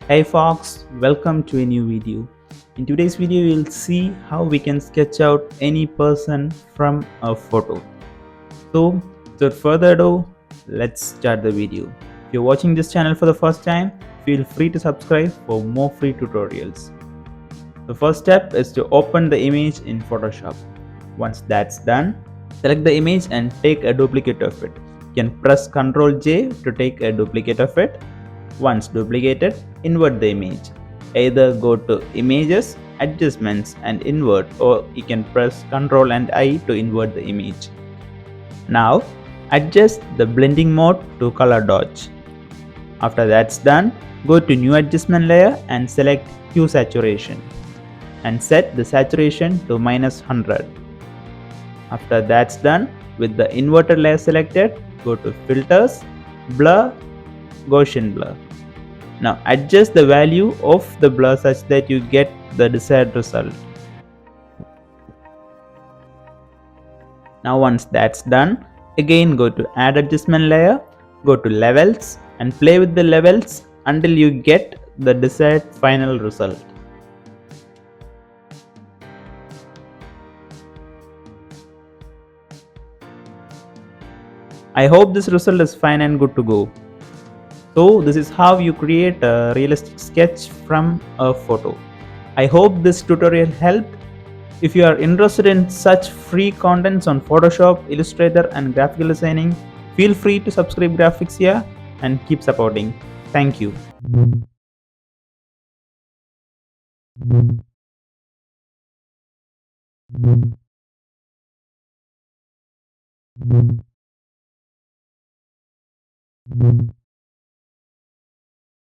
Hey folks, welcome to a new video. In today's video, you'll see how we can sketch out any person from a photo. So, without further ado, let's start the video. If you're watching this channel for the first time, feel free to subscribe for more free tutorials. The first step is to open the image in Photoshop. Once that's done, select the image and take a duplicate of it. You can press Ctrl J to take a duplicate of it. Once duplicated, invert the image. Either go to Images, Adjustments and invert, or you can press Ctrl and I to invert the image. Now, adjust the blending mode to color dodge. After that's done, go to New Adjustment Layer and select Hue Saturation and set the saturation to -100. After that's done, with the inverted layer selected, go to Filters, Blur, Gaussian Blur. Now adjust the value of the blur such that you get the desired result. Now once that's done, again go to Add Adjustment Layer, go to Levels and play with the levels until you get the desired final result. I hope this result is fine and good to go. So this is how you create a realistic sketch from a photo. I hope this tutorial helped. If you are interested in such free contents on Photoshop, Illustrator and graphical designing, feel free to subscribe Graphicsia and keep supporting. Thank you.